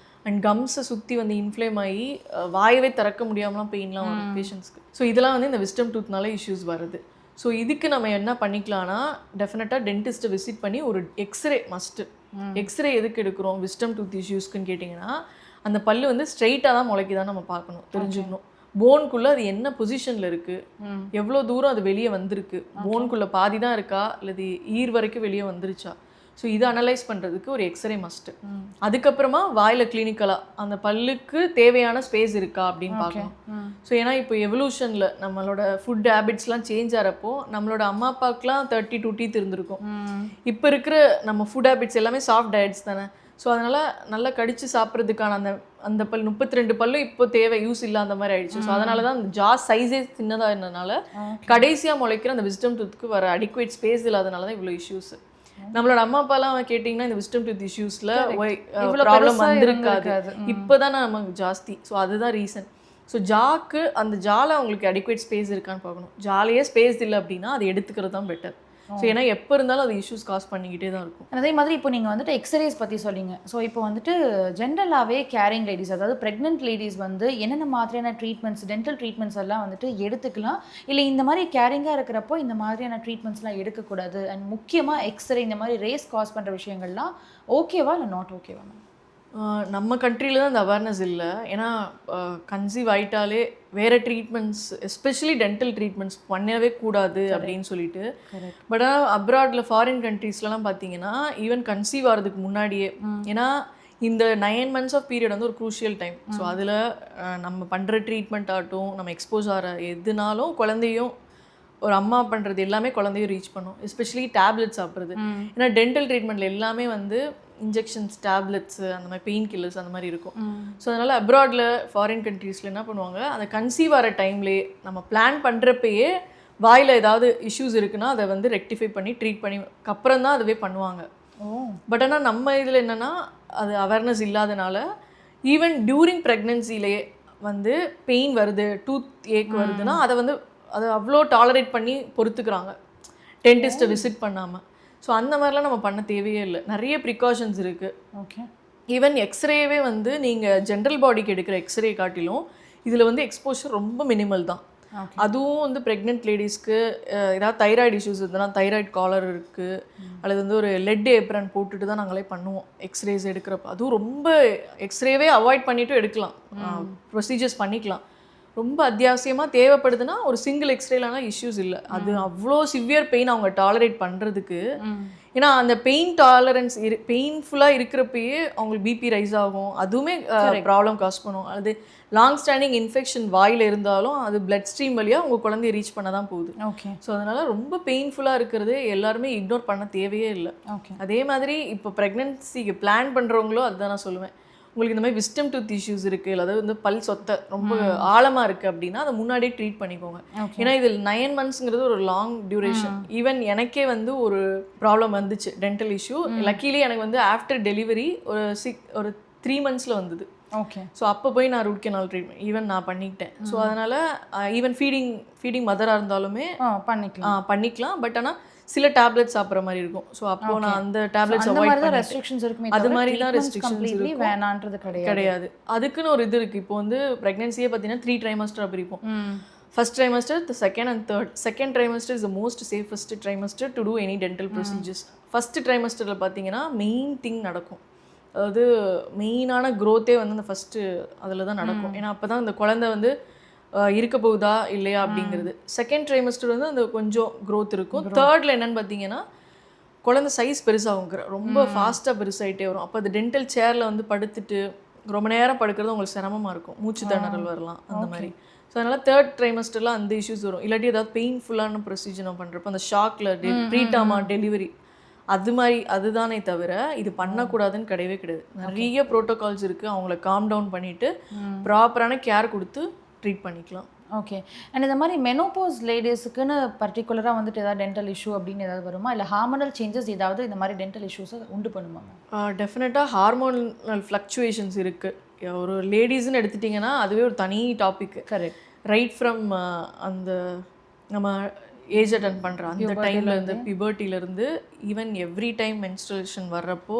அண்ட் கம்ஸை சுற்றி வந்து இன்ஃப்ளேம் ஆகி வாயவே திறக்க முடியாமலாம் பெயின்லாம் வரும் பேஷண்ட்ஸ்க்கு. ஸோ இதெல்லாம் வந்து இந்த விஸ்டம் டூத்னால இஷ்யூஸ் வருது. ஸோ இதுக்கு நம்ம என்ன பண்ணிக்கலாம்னா, டெஃபினட்டாக டென்டிஸ்ட்டை விசிட் பண்ணி ஒரு எக்ஸ்ரே மஸ்ட்டு. எக்ஸ்ரே எதுக்கு எடுக்கிறோம் விஸ்டம் டூத் இஷ்யூஸ்க்குன்னு கேட்டிங்கன்னா, அந்த பல்லு வந்து ஸ்ட்ரெயிட்டாக தான் முளைக்குதான் நம்ம பார்க்கணும், தெரிஞ்சுக்கணும். போனுக்குள்ளே அது என்ன பொசிஷனில் இருக்குது, எவ்வளோ தூரம் அது வெளியே வந்திருக்கு, போனுக்குள்ளே பாதி தான் இருக்கா அல்லது ஈர் வரைக்கும் வெளியே வந்துருச்சா. ஸோ இதை அனலைஸ் பண்ணுறதுக்கு ஒரு எக்ஸ்ரே மஸ்ட்டு. அதுக்கப்புறமா வாயில் கிளினிக்கலாக அந்த பல்லுக்கு தேவையான ஸ்பேஸ் இருக்கா அப்படின்னு பார்க்கணும். ஸோ ஏன்னா இப்போ எவல்யூஷனில் நம்மளோட ஃபுட் ஹேபிட்ஸ்லாம் சேஞ்ச் ஆகிறப்போ நம்மளோட அம்மா அப்பாவுக்குலாம் 32 டீத் இருந்திருக்கும். இப்போ இருக்கிற நம்ம ஃபுட் ஹேபிட்ஸ் எல்லாமே சாஃப்ட் டயட்ஸ் தானே. ஸோ அதனால் நல்லா கடித்து சாப்பிட்றதுக்கான அந்த பல் 32 பல்லும் இப்போ தேவை யூஸ் இல்லாத மாதிரி ஆயிடுச்சு. ஸோ அதனால தான் அந்த ஜா சைஸே சின்னதாக இருந்ததுனால கடைசியாக முளைக்கிற அந்த விஸ்டம் டூத்துக்கு வர அடிக்குவேட் ஸ்பேஸ் இல்லாதனால தான் இவ்வளோ இஷ்யூஸ். நம்மளோட அம்மா அப்பாலாம் கேட்டிங்கன்னா இந்த விஸ்டம் டூத் இஷ்யூஸில் ப்ராப்ளம் வந்திருக்காது, இப்போ தான் நமக்கு ஜாஸ்தி. ஸோ அதுதான் ரீசன். ஸோ ஜாக்கு அந்த ஜால அவங்களுக்கு அடிக்குவேட் ஸ்பேஸ் இருக்கான்னு பார்க்கணும். ஜாலையே ஸ்பேஸ் இல்லை அப்படின்னா அது எடுத்துக்கிறது தான் பெட்டர். ஸோ ஏன்னா எப்போ இருந்தாலும் அது இஷ்யூஸ் காஸ் பண்ணிக்கிட்டே தான் இருக்கும். அதே மாதிரி இப்போ நீங்கள் வந்துட்டு எக்ஸ்ரேஸ் பற்றி சொல்லிங்க. ஸோ இப்போ வந்துட்டு ஜென்ரலாகவே கேரிங் லேடிஸ், அதாவது ப்ரெக்னென்ட் லேடிஸ் வந்து என்னென்ன மாதிரியான ட்ரீட்மெண்ட்ஸ், டென்டல் ட்ரீட்மெண்ட்ஸ் எல்லாம் வந்துட்டு எடுத்துக்கலாம், இல்லை இந்த மாதிரி கேரிங்காக இருக்கிறப்போ இந்த மாதிரியான ட்ரீட்மெண்ட்ஸ்லாம் எடுக்கக்கூடாது, அண்ட் முக்கியமாக எக்ஸ்ரே இந்த மாதிரி ரேஸ் காஸ் பண்ணுற விஷயங்கள்லாம் ஓகேவா இல்லை நாட் ஓகேவா? நம்ம கண்ட்ரியில் தான் அந்த அவேர்னஸ் இல்லை. ஏன்னா கன்சீவ் ஆகிட்டாலே வேறு ட்ரீட்மெண்ட்ஸ், எஸ்பெஷலி டென்டல் ட்ரீட்மெண்ட்ஸ் பண்ணவே கூடாது அப்படின்னு சொல்லிட்டு. பட் ஆனால் அப்ராடில் ஃபாரின் கண்ட்ரீஸ்லாம் பார்த்தீங்கன்னா ஈவன் கன்சீவ் ஆகிறதுக்கு முன்னாடியே, ஏன்னா இந்த 9 months ஆஃப் பீரியட் வந்து ஒரு க்ரூஷியல் டைம். ஸோ அதில் நம்ம பண்ணுற ட்ரீட்மெண்ட் ஆகட்டும், நம்ம எக்ஸ்போஸ் ஆகிற எதுனாலும் குழந்தையும் ஒரு அம்மா பண்ணுறது எல்லாமே குழந்தையும் ரீச் பண்ணும். எஸ்பெஷலி டேப்லெட்ஸ் சாப்பிட்றது. ஏன்னா டென்டல் ட்ரீட்மெண்ட்டில் எல்லாமே வந்து இன்ஜெக்ஷன்ஸ், டேப்லெட்ஸு, அந்த மாதிரி பெயின் கில்லர்ஸ் அந்த மாதிரி இருக்கும். ஸோ அதனால் அப்ராடில் ஃபாரின் கண்ட்ரீஸில் என்ன பண்ணுவாங்க, அந்த கன்சீவ் ஆகிற டைம்லேயே நம்ம பிளான் பண்ணுறப்பயே வாயில் ஏதாவது இஷ்யூஸ் இருக்குன்னா அதை வந்து ரெக்டிஃபை பண்ணி ட்ரீட் பண்ணி அப்புறம் தான் அதுவே பண்ணுவாங்க. பட் ஆனால் நம்ம இதில் என்னென்னா அது அவேர்னஸ் இல்லாதனால ஈவன் டியூரிங் ப்ரெக்னென்சிலே வந்து பெயின் வருது, டூத் ஏக் வருதுன்னா அதை அவ்வளோ டாலரேட் பண்ணி பொறுத்துக்கிறாங்க டென்டிஸ்ட்டை விசிட் பண்ணாமல். ஸோ அந்த மாதிரிலாம் நம்ம பண்ண தேவையே இல்லை. நிறைய ப்ரிகாஷன்ஸ் இருக்குது. ஓகே, ஈவன் எக்ஸ்ரேவே வந்து நீங்கள் ஜென்ரல் பாடிக்கு எடுக்கிற எக்ஸ்ரே காட்டிலும் இதில் வந்து எக்ஸ்போஷர் ரொம்ப மினிமல் தான். அதுவும் வந்து ப்ரெக்னென்ட் லேடிஸ்க்கு ஏதாவது தைராய்டு இஷ்யூஸ் இருந்ததுன்னா தைராய்டு காலர் இருக்குது, அல்லது வந்து ஒரு லெட் ஏப்ரன் போட்டுட்டு தான் நாங்களே பண்ணுவோம் எக்ஸ்ரேஸ் எடுக்கிறப்ப. அதுவும் ரொம்ப எக்ஸ்ரேவே அவாய்ட் பண்ணிவிட்டு எடுக்கலாம், ப்ரொசீஜர்ஸ் பண்ணிக்கலாம். ரொம்ப அத்தியாவசியமாக தேவைப்படுதுன்னா ஒரு சிங்கிள் எக்ஸ்ரேலான இஷ்யூஸ் இல்லை. அது அவ்வளோ சிவியர் பெயின் அவங்க டாலரேட் பண்ணுறதுக்கு, ஏன்னா அந்த பெயின் டாலரன்ஸ் பெயின்ஃபுல்லாக இருக்கிறப்பயே அவங்களுக்கு பிபி ரைஸ் ஆகும், அதுவுமே ப்ராப்ளம் காஸ் பண்ணும். அது லாங் ஸ்டாண்டிங் இன்ஃபெக்ஷன் வாயில் இருந்தாலும் அது பிளட் ஸ்ட்ரீம் வழியாக உங்கள் குழந்தைய ரீச் பண்ண தான் போகுது. ஓகே. ஸோ அதனால் ரொம்ப பெயின்ஃபுல்லாக இருக்கிறது எல்லாருமே இக்னோர் பண்ண தேவையே இல்லை. ஓகே. அதே மாதிரி இப்போ ப்ரெக்னென்சிக்கு பிளான் பண்ணுறவங்களோ அதுதான் நான் சொல்லுவேன். உங்களுக்கு இந்த மாதிரி விஸ்டம் டூத் இஷ்யூஸ் இருக்குது, அதாவது வந்து பல் சொத்தை ரொம்ப ஆழமாக இருக்குது அப்படின்னா அதை முன்னாடியே ட்ரீட் பண்ணிக்கோங்க. ஏன்னா இதில் 9 monthsங்கிறது ஒரு லாங் டியூரேஷன். ஈவன் எனக்கே வந்து ஒரு ப்ராப்ளம் வந்துச்சு, டென்டல் இஷ்யூ. லக்கிலி எனக்கு வந்து ஆஃப்டர் டெலிவரி ஒரு 3 monthsல வந்தது. ஓகே. ஸோ அப்போ போய் நான் ரூட் கெனால் ட்ரீட்மெண்ட் ஈவன் நான் பண்ணிக்கிட்டேன். ஸோ அதனால் ஈவன் ஃபீடிங் மதராக இருந்தாலுமே பண்ணிக்கலாம். பட் ஆனால் சில டேப்லெட்ஸ் சாப்பிட்ற மாதிரி இருக்கும். ஸோ அப்போ நான் அந்த டேப்லெட்ஸ் அவாய்ட் பண்ணிட்டேன். ரெஸ்ட்ரிக்ஷன்ஸ் இருக்குமே, அது மாதிரி தான் ரெஸ்ட்ரிக்ஷன்ஸ் இருக்கும், வேணான்றது கிடையாது. அதுக்குன்னு ஒரு இது இருக்குது. இப்போ வந்து ப்ரெக்னென்சியே பார்த்தீங்கன்னா 3 trimester பிரிப்போம். First trimester, the second and third. Second trimester is the most safest trimester to do any dental procedures. First ட்ரைமஸ்டரில் பார்த்தீங்கன்னா மெயின் திங் நடக்கும், அதாவது மெயினான க்ரோத்தே வந்து அந்த ஃபஸ்ட்டு அதில் தான் நடக்கும். ஏன்னா அப்போ தான் அந்த குழந்தை வந்து இருக்க போகுதா இல்லையா அப்படிங்கிறது. செகண்ட் ட்ரைமஸ்டர் வந்து அந்த கொஞ்சம் க்ரோத் இருக்கும். தேர்டில் என்னென்னு பார்த்தீங்கன்னா குழந்தை சைஸ் பெருசாகும், ரொம்ப ஃபாஸ்ட்டாக பெருசாகிட்டே வரும். அப்போ அது டென்டல் சேரில் வந்து படுத்துட்டு ரொம்ப நேரம் படுக்கிறது உங்களுக்கு சிரமமாக இருக்கும், மூச்சு திணறல் வரலாம் அந்த மாதிரி. ஸோ அதனால் தேர்ட் ட்ரைமஸ்டரில் அந்த இஷ்யூஸ் வரும். இல்லாட்டி ஏதாவது பெயின்ஃபுல்லான ப்ரொசீஜர் நம்ம பண்ணுறப்போ அந்த ஷாக்கில் ப்ரீடாமா டெலிவரி அது மாதிரி அதுதானே தவிர இது பண்ணக்கூடாதுன்னு கிடையவே கிடையாது. நிறைய ப்ரோட்டோகால்ஸ் இருக்குது, அவங்கள காம் டவுன் பண்ணிவிட்டு ப்ராப்பரான கேர் கொடுத்து ட்ரீட் பண்ணிக்கலாம். ஓகே. அண்ட் இந்த மாதிரி மெனோபோஸ் லேடிஸுக்குன்னு பர்டிகுலராக வந்துட்டு ஏதாவது டென்டல் இஷ்யூ அப்படின்னு ஏதாவது வருமா, இல்லை ஹார்மோனல் சேஞ்சஸ் ஏதாவது இந்த மாதிரி டென்டல் இஷ்யூஸை உண்டு பண்ணுமா? டெஃபினட்டாக ஹார்மோனல் ஃப்ளக்சுவேஷன்ஸ் இருக்குது. ஒரு லேடிஸ்ன்னு எடுத்துட்டிங்கன்னா அதுவே ஒரு தனி டாபிக். கரெக்ட். ரைட் ஃப்ரம் அந்த நம்ம ஏஜ் அட்டன் பண்ணுற அந்த டைம்லேருந்து பியூபர்ட்டிலேருந்து ஈவன் எவ்ரி டைம் மென்ஸ்ட்ரேஷன் வர்றப்போ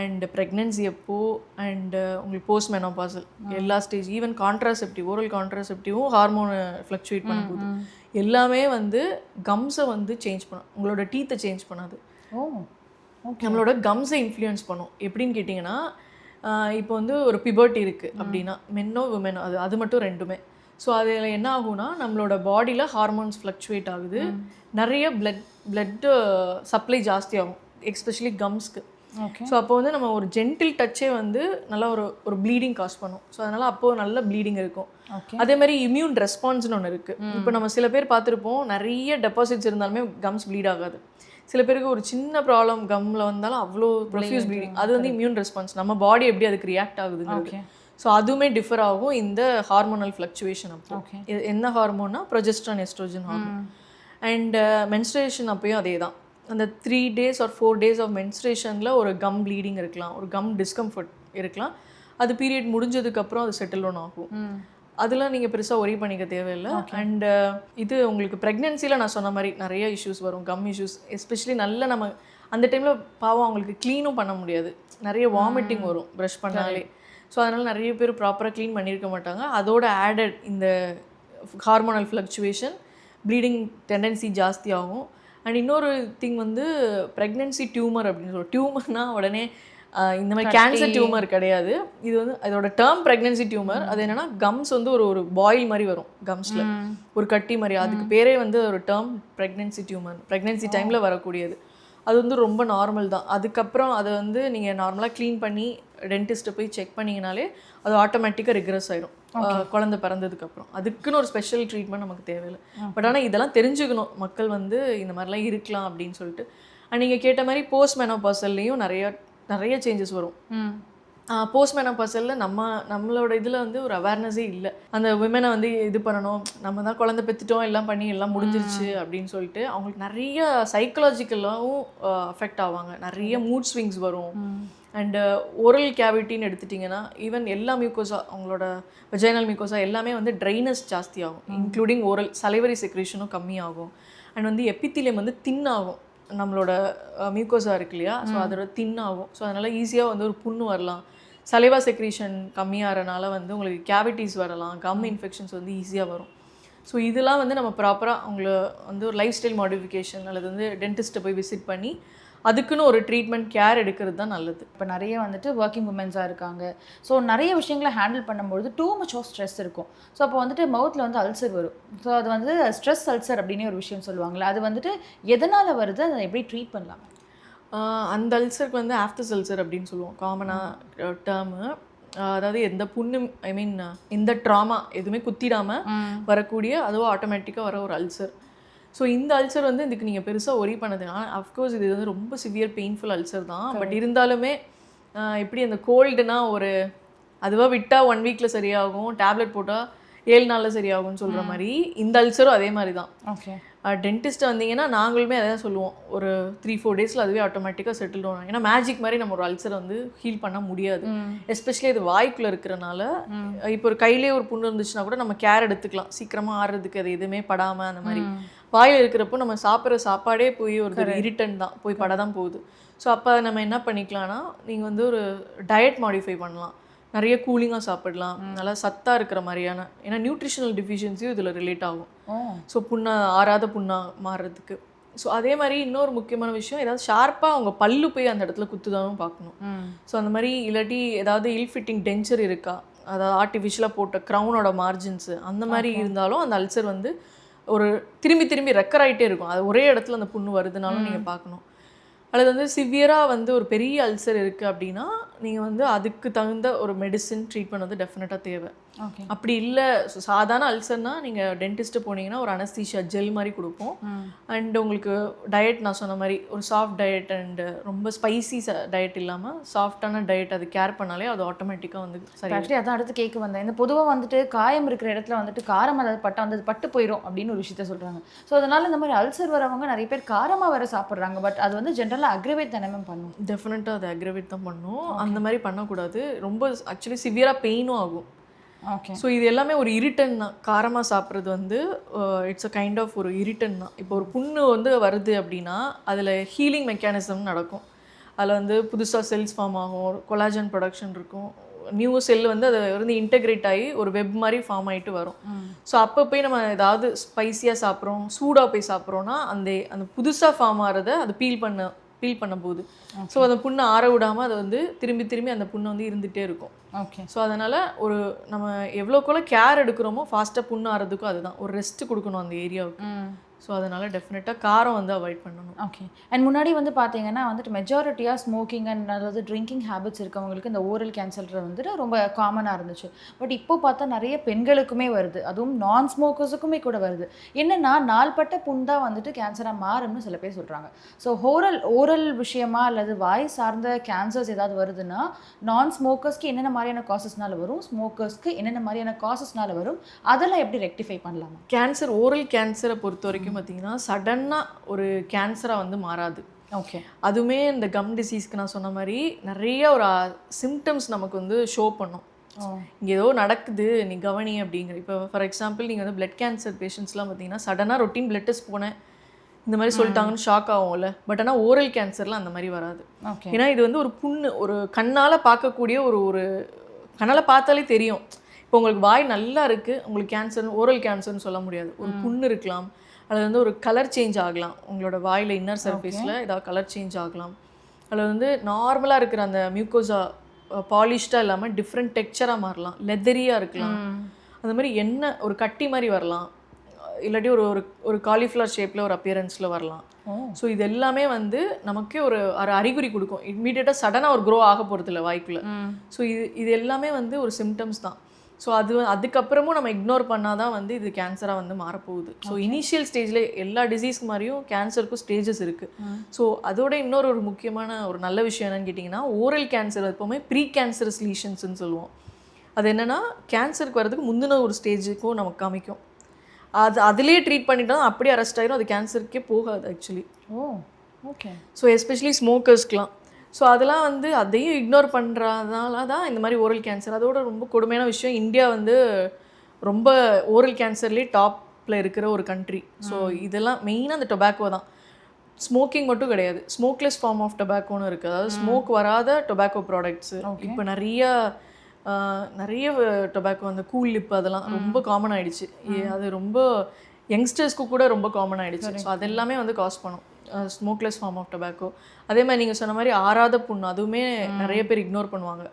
அண்ட் ப்ரெக்னென்சி அப்போ அண்ட் உங்களுக்கு போஸ்ட் மெனோபாசல் எல்லா ஸ்டேஜ், ஈவன் கான்ட்ராசெப்டிவ் ஓரல் கான்ட்ராசெப்டிவும் ஹார்மோனை ஃப்ளக்சுவேட் பண்ண போகுது. எல்லாமே வந்து கம்ஸை வந்து சேஞ்ச் பண்ணும், உங்களோட டீத்தை சேஞ்ச் பண்ணாது. நம்மளோட கம்ஸை இன்ஃப்ளூயன்ஸ் பண்ணும். எப்படின்னு கேட்டிங்கன்னா இப்போ வந்து ஒரு பியூபர்ட்டி இருக்குது அப்படின்னா மென்னோ விமெனோ அது மட்டும் ரெண்டுமே. ஸோ அதில் என்ன ஆகும்னா நம்மளோட பாடியில் ஹார்மோன்ஸ் ஃப்ளக்சுவேட் ஆகுது, நிறைய பிளட் சப்ளை ஜாஸ்தி ஆகும், எஸ்பெஷலி கம்ஸ்க்கு. ஸோ அப்போ வந்து நம்ம ஒரு ஜென்டில் டச்சே வந்து நல்லா ஒரு ப்ளீடிங் காஸ் பண்ணும். ஸோ அதனால் அப்போது நல்ல ப்ளீடிங் இருக்கும். அதே மாதிரி இம்யூன் ரெஸ்பான்ஸ்னு ஒன்று இருக்குது. இப்போ நம்ம சில பேர் பார்த்துருப்போம், நிறைய டெபாசிட்ஸ் இருந்தாலுமே கம்ஸ் ப்ளீட் ஆகாது. சில பேருக்கு ஒரு சின்ன ப்ராப்ளம் கம்மில் வந்தாலும் அவ்வளோ ப்ரொஃப்யூஸ் ப்ளீடிங். அது வந்து இம்யூன் ரெஸ்பான்ஸ், நம்ம பாடி எப்படி அதுக்கு ரியாக்ட் ஆகுதுங்கிறது. ஸோ அதுவுமே டிஃபர் ஆகும் இந்த ஹார்மோனல் ஃப்ளக்சுவேஷன். அப்போ என்ன ஹார்மோன்னா progesterone, oestrogen hormone. And menstruation அப்போயும் அதே தான். அந்த 3 days or 4 days ஆஃப் மென்ஸ்ட்ரேஷனில் ஒரு கம் ப்ளீடிங் இருக்கலாம், ஒரு கம் டிஸ்கம்ஃபர்ட் இருக்கலாம். அது பீரியட் முடிஞ்சதுக்கப்புறம் அது செட்டில் ஒன் ஆகும். அதெல்லாம் நீங்கள் பெருசாக ஒரி பண்ணிக்க தேவையில்லை. அண்ட் இது உங்களுக்கு ப்ரெக்னென்சியில் நான் சொன்ன மாதிரி நிறைய இஷ்யூஸ் வரும், கம் இஷ்யூஸ். எஸ்பெஷலி நல்ல நம்ம அந்த டைமில் பாவம் அவங்களுக்கு க்ளீனும் பண்ண முடியாது, நிறைய வாமிட்டிங் வரும் ப்ரஷ் பண்ணாலே. ஸோ அதனால் நிறைய பேர் ப்ராப்பராக க்ளீன் பண்ணியிருக்க மாட்டாங்க. அதோட ஆடட் இந்த ஹார்மோனல் ஃப்ளக்சுவேஷன், ப்ளீடிங் டெண்டன்சி ஜாஸ்தி ஆகும். அண்ட் இன்னொரு திங் வந்து ப்ரெக்னென்சி டியூமர் அப்படின்னு சொல்லுவோம். டியூமர்னால் உடனே இந்த மாதிரி கேன்சர் டியூமர் கிடையாது. இது வந்து அதோட டேர்ம் ப்ரெக்னென்சி டியூமர். அது என்னென்னா கம்ஸ் வந்து ஒரு பாயில் மாதிரி வரும் கம்ஸில், ஒரு கட்டி மாதிரி. அதுக்கு பேரே வந்து ஒரு டேர்ம் ப்ரெக்னென்சி டியூமர், ப்ரெக்னென்சி டைமில் வரக்கூடியது. அது வந்து ரொம்ப நார்மல் தான். அதுக்கப்புறம் அதை வந்து நீங்கள் நார்மலாக க்ளீன் பண்ணி டென்டிஸ்ட்டை போய் செக் பண்ணிங்கனாலே அது ஆட்டோமேட்டிக்காக ரிக்ரெஸ் ஆயிடும் குழந்தை பிறந்ததுக்கப்புறம். அதுக்குன்னு ஒரு ஸ்பெஷல் ட்ரீட்மெண்ட் நமக்கு தேவையில்லை. பட் ஆனால் இதெல்லாம் தெரிஞ்சுக்கணும் மக்கள் வந்து இந்த மாதிரிலாம் இருக்கலாம் அப்படின்னு சொல்லிட்டு. நீங்கள் கேட்ட மாதிரி போஸ்ட் மெனோபாசல்லையும் நிறைய சேஞ்சஸ் வரும். போஸ்ட் மெனோபாசலில் நம்மளோட இதில் வந்து ஒரு அவேர்னஸே இல்லை. அந்த விமனை வந்து இது பண்ணணும், நம்ம தான் குழந்தை பெற்றுட்டோம், எல்லாம் பண்ணி எல்லாம் முடிஞ்சிருச்சு அப்படின்னு சொல்லிட்டு அவங்களுக்கு நிறைய சைக்கலாஜிக்கலாகவும் அஃபெக்ட் ஆவாங்க. நிறைய மூட் ஸ்விங்ஸ் வரும். அண்டு ஓரல் கேவிட்டின்னு எடுத்துட்டிங்கன்னா ஈவன் எல்லா மியூக்கோஸா, அவங்களோட வெஜைனல் மியூக்கோஸா எல்லாமே வந்து ட்ரைனஸ் ஜாஸ்தி ஆகும், இன்க்ளூடிங் ஓரல் சலைவரி செக்ரேஷனும் கம்மியாகும். அண்ட் வந்து எபித்திலியம் வந்து தின் ஆகும், நம்மளோட மியூக்கோஸா இருக்கு இல்லையா, ஸோ அதோட தின் ஆகும். ஸோ அதனால் ஈஸியாக வந்து ஒரு புண்ணு வரலாம். சலைவா செக்ரீஷன் கம்மியாகிறனால வந்து உங்களுக்கு கேவிட்டிஸ் வரலாம், கம் இன்ஃபெக்ஷன்ஸ் வந்து ஈஸியாக வரும். ஸோ இதெல்லாம் வந்து நம்ம ப்ராப்பராக அவங்கள வந்து ஒரு லைஃப் ஸ்டைல் மாடிஃபிகேஷன் அல்லது வந்து டென்டிஸ்ட்டை போய் விசிட் பண்ணி அதுக்குன்னு ஒரு ட்ரீட்மெண்ட் கேர் எடுக்கிறது தான் நல்லது. இப்போ நிறைய வந்துட்டு ஒர்க்கிங் உமன்ஸாக இருக்காங்க. ஸோ நிறைய விஷயங்களை ஹேண்டில் பண்ணும்பொழுது டூ மச் ஆஃப் ஸ்ட்ரெஸ் இருக்கும். ஸோ அப்போ வந்துட்டு மவுத்தில் வந்து அல்சர் வரும். ஸோ அது வந்து ஸ்ட்ரெஸ் அல்சர் அப்படின்னு ஒரு விஷயம் சொல்லுவாங்களே, அது வந்துட்டு எதனால் வருது, அதை எப்படி ட்ரீட் பண்ணலாம்? அந்த அல்சருக்கு வந்து ஆஃப்டர் அல்சர் அப்படின்னு சொல்லுவோம் காமனாக டேர்மு. அதாவது எந்த புண்ணு ஐ மீன் எந்த ட்ராமா எதுவுமே குத்திடாமல் வரக்கூடிய அதுவும் ஆட்டோமேட்டிக்காக வர ஒரு அல்சர். ஸோ இந்த அல்சர் வந்து இதுக்கு நீங்கள் பெருசாக ஒரி பண்ணதுனா அஃப்கோர்ஸ் இது வந்து ரொம்ப சிவியர் பெயின்ஃபுல் அல்சர் தான். பட் இருந்தாலுமே எப்படி அந்த கோல்டுனா ஒரு அதுவாக விட்டால் 1 வீக்கில் சரியாகும், டேப்லெட் போட்டால் 7 நாளில் சரியாகும்னு சொல்கிற மாதிரி இந்த அல்சரும் அதே மாதிரி தான். ஓகே. டென்டிஸ்ட்டை வந்தீங்கன்னா நாங்களுமே அதை தான் சொல்லுவோம், ஒரு 3-4 டேஸில் அதுவே ஆட்டோமேட்டிக்காக செட்டில் ஆகும். ஏன்னா மேஜிக் மாதிரி நம்ம ஒரு அல்சரை வந்து ஹீல் பண்ண முடியாது. எஸ்பெஷலி அது வாய்க்குள்ளே இருக்கிறனால. இப்போ ஒரு கையிலே ஒரு புண்ணு இருந்துச்சுன்னா கூட நம்ம கேர் எடுத்துக்கலாம், சீக்கிரமாக ஆடுறதுக்கு அது எதுவுமே படாமல். அந்த மாதிரி வாயில் இருக்கிறப்போ நம்ம சாப்பிட்ற சாப்பாடே போய் ஒரு இரிட்டன் தான் போய் பட தான் போகுது. ஸோ அப்போ நம்ம என்ன பண்ணிக்கலாம்னா, நீங்கள் வந்து ஒரு டயட் மாடிஃபை பண்ணலாம், நிறைய கூலிங்காக சாப்பிடலாம், நல்லா சத்தாக இருக்கிற மாதிரியான. ஏன்னா நியூட்ரிஷனல் டிஃபிஷியன்சியும் இதில் ரிலேட் ஆகும். ஸோ ஆறாத புண்ணாக மாறுறதுக்கு. ஸோ அதே மாதிரி இன்னொரு முக்கியமான விஷயம், ஏதாவது ஷார்ப்பாக அவங்க பல்லு போய் அந்த இடத்துல குத்துதானும் பார்க்கணும். ஸோ அந்த மாதிரி இல்லாட்டி ஏதாவது இல் ஃபிட்டிங் டென்ச்சர் இருக்கா, அதாவது ஆர்டிஃபிஷியலாக போட்ட க்ரௌனோட மார்ஜின்ஸு அந்த மாதிரி இருந்தாலும் அந்த அல்சர் வந்து ஒரு திரும்பி ரெக்கர் ஆகிட்டே இருக்கும். அது ஒரே இடத்துல அந்த புண்ணு வருதுனாலும் நீங்கள் பார்க்கணும். அல்லது வந்து சிவியராக வந்து ஒரு பெரிய அல்சர் இருக்குது அப்படின்னா நீங்கள் வந்து அதுக்கு தகுந்த ஒரு மெடிசின் ட்ரீட்மெண்ட் வந்து டெஃபினட்டாக தேவை. அப்படி இல்லை சாதாரண அல்சர்னால் நீங்கள் டென்டிஸ்ட்டு போனீங்கன்னா ஒரு அனஸ்தீஷியா ஜெல் மாதிரி கொடுப்போம். அண்ட் உங்களுக்கு டயட் நான் சொன்ன மாதிரி ஒரு சாஃப்ட் டயட் அண்டு ரொம்ப ஸ்பைசி டயட் இல்லாமல் சாஃப்டான டயட் அது கேர் பண்ணாலே அது ஆட்டோமேட்டிக்காக வந்து சரி. ஆக்சுவலி அதான் அடுத்து கேட்க வந்தேன். இந்த பொதுவாக வந்துட்டு காயம் இருக்கிற இடத்துல வந்துட்டு காரம் அதாவது பட்டா வந்து பட்டு போயிடும் அப்படின்னு ஒரு விஷயத்த சொல்கிறாங்க. ஸோ அதனால் இந்த மாதிரி அல்சர் வரவங்க நிறைய பேர் காரமாக வர சாப்பிட்றாங்க. பட் அது வந்து ஜென்ரலாக அக்ரிவேட் தானே பண்ணும். டெஃபினட்டாக அது அக்ரிவேட் தான் பண்ணும். அந்த மாதிரி பண்ணக்கூடாது. ரொம்ப ஆக்சுவலி சிவியராக பெயினும் ஆகும். ஓகே. ஸோ இது எல்லாமே ஒரு இரிட்டன் தான். காரமாக சாப்பிட்றது வந்து இட்ஸ் அ கைண்ட் ஆஃப் ஒரு இரிட்டன் தான். இப்போ ஒரு புண்ணு வந்து வருது அப்படின்னா அதில் ஹீலிங் மெக்கானிசம் நடக்கும். அதில் வந்து புதுசாக செல்ஸ் ஃபார்ம் ஆகும், கொலாஜன் ப்ரொடக்ஷன் இருக்கும், நியூ செல் வந்து அதை வந்து இன்டெகிரேட் ஆகி ஒரு வெப் மாதிரி ஃபார்ம் ஆகிட்டு வரும். ஸோ அப்போ போய் நம்ம ஏதாவது ஸ்பைஸியாக சாப்பிட்றோம், சூடாக போய் சாப்பிட்றோன்னா அந்த புதுசாக ஃபார்ம் ஆகிறத அது பீல் பண்ண போகுது. ஸோ அந்த புண்ணை ஆற விடாமல் அதை வந்து திரும்பி அந்த புண்ணை வந்து இருந்துகிட்டே இருக்கும். ஓகே. ஸோ அதனால் ஒரு நம்ம எவ்வளோக்குள்ள கேர் எடுக்கிறோமோ ஃபாஸ்ட்டாக புண்ணு ஆறதுக்கும் அதுதான் ஒரு ரெஸ்ட் கொடுக்கணும் அந்த ஏரியாவுக்கு. ஸோ அதனால் டெஃபினட்டாக காரம் வந்து அவாய்ட் பண்ணணும். ஓகே. அண்ட் முன்னாடி வந்து பார்த்தீங்கன்னா வந்துட்டு மெஜாரிட்டியாக ஸ்மோக்கிங் அண்ட் அதாவது ட்ரிங்கிங் ஹேபிட்ஸ் இருக்கவங்களுக்கு இந்த ஓரல் கேன்சர் வந்துட்டு ரொம்ப காமனாக இருந்துச்சு. பட் இப்போ பார்த்தா நிறைய பெண்களுக்குமே வருது, அதுவும் நான் ஸ்மோக்கர்ஸுக்குமே கூட வருது. என்னென்னா நாள்பட்ட புண் தான் வந்துட்டு கேன்சராக மாறும்னு சில பேர் சொல்கிறாங்க. ஸோ ஓரல் விஷயமா அல்லது வாய் சார்ந்த கேன்சர்ஸ் ஏதாவது வருதுன்னா நான் ஸ்மோக்கர்ஸ்க்கு என்னென்ன மாதிரியான காசஸ்னால வரும், ஸ்மோக்கர்ஸ்க்கு என்னென்ன மாதிரியான காசஸ்னால வரும், அதெல்லாம் எப்படி ரெக்டிஃபை பண்ணலாமா? கேன்சர் ஓரல் கேன்சரை பொறுத்த வரைக்கும் பார்த்தீங்கன்னா சடனாக ஒரு கேன்சராக வந்து மாறாது. ஓகே. அதுவுமே இந்த கம் டிசீஸ்க்கு நான் சொன்ன மாதிரி நிறைய ஒரு சிம்டம்ஸ் நமக்கு வந்து ஷோ பண்ணும். இங்கே ஏதோ நடக்குது நீ கவனி அப்படிங்கிற. இப்போ ஃபார் எக்ஸாம்பிள் நீங்கள் வந்து பிளட் கேன்சர் பேஷண்ட்ஸ்லாம் பார்த்தீங்கன்னா சடனாக ரொட்டீன் பிளட் டெஸ்ட் போனேன் இந்த மாதிரி சொல்லிட்டாங்கன்னு ஷாக் ஆகும்ல. பட் ஆனால் ஓரல் கேன்சர்லாம் அந்த மாதிரி வராது. ஏன்னா இது வந்து ஒரு புண்ணு, ஒரு கண்ணால் பார்க்கக்கூடிய ஒரு கண்ணால் பார்த்தாலே தெரியும். இப்போ உங்களுக்கு வாய் நல்லா இருக்குது, உங்களுக்கு கேன்சர் ஓரல் கேன்சர்னு சொல்ல முடியாது. ஒரு புண்ணு இருக்கலாம், அது வந்து ஒரு கலர் சேஞ்ச் ஆகலாம், உங்களோட வாயில் இன்னர் சர்ஃபேஸில் ஏதாவது கலர் சேஞ்ச் ஆகலாம். அதில் வந்து நார்மலாக இருக்கிற அந்த மியூக்கோசா பாலிஷ்டாக இல்லாமல் டிஃப்ரெண்ட் டெக்ஸ்சராக மாறலாம், லெதரியாக இருக்கலாம், அந்த மாதிரி என்ன ஒரு கட்டி மாதிரி வரலாம், இல்லாட்டி ஒரு காலிஃப்ளவர் ஷேப்பில் ஒரு அப்பியரன்ஸில் வரலாம். ஸோ இது எல்லாமே வந்து நமக்கே ஒரு அறிகுறி கொடுக்கும். இம்மீடியட்டாக சடனாக ஒரு க்ரோ ஆக போகிறது இல்லை வாய்க்குள்ளே. ஸோ இது எல்லாமே வந்து ஒரு சிம்டம்ஸ் தான். ஸோ அதுக்கப்புறமும் நம்ம இக்னோர் பண்ணால் தான் வந்து இது கேன்சராக வந்து மாறப்போகுது. ஸோ இனிஷியல் ஸ்டேஜில் எல்லா டிசீஸ் மாதிரியும் கேன்சருக்கும் ஸ்டேஜஸ் இருக்குது. ஸோ அதோட இன்னொரு முக்கியமான ஒரு நல்ல விஷயம் என்னன்னு கேட்டிங்கன்னா, ஓரல் கேன்சர் எப்போவுமே ப்ரீ கேன்சரஸ் லீஷன்ஸ்ன்னு சொல்லுவோம். அது என்னென்னா கேன்சருக்கு வரதுக்கு முந்தின ஒரு ஸ்டேஜுக்கும் நமக்கு காமிக்கும். அதிலே ட்ரீட் பண்ணிட்டோம் அப்படியே அரெஸ்ட் ஆகிடும், அது கேன்சருக்கே போகாது ஆக்சுவலி. ஓகே. ஸோ எஸ்பெஷலி ஸ்மோக்கர்ஸ்க்கெலாம். ஸோ அதெல்லாம் வந்து அதையும் இக்னோர் பண்ணுறதுனால தான் இந்த மாதிரி ஓரல் கேன்சர். அதோட ரொம்ப கொடுமையான விஷயம், இந்தியா வந்து ரொம்ப ஓரல் கேன்சர்லேயே டாப்பில் இருக்கிற ஒரு கண்ட்ரி. ஸோ இதெல்லாம் மெயினாக அந்த டொபாக்கோ தான். ஸ்மோக்கிங் மட்டும் கிடையாது, ஸ்மோக்லெஸ் ஃபார்ம் ஆஃப் டொபாக்கோன்னு இருக்குது. அதாவது ஸ்மோக் வராத டொபாக்கோ ப்ராடக்ட்ஸு. இப்போ நிறைய டொபாக்கோ அந்த கூல் லிப் அதெல்லாம் ரொம்ப காமன் ஆகிடுச்சு. அது ரொம்ப யங்ஸ்டர்ஸ்க்கு கூட ரொம்ப காமன் ஆகிடுச்சு. ஸோ அதெல்லாமே வந்து காஸ் பண்ணும். Smokeless form of tobacco. அதே மாதிரி நீங்கள் சொன்ன மாதிரி ஆறாத புண்ணு, அதுவுமே நிறைய பேர் இக்னோர் பண்ணுவாங்க.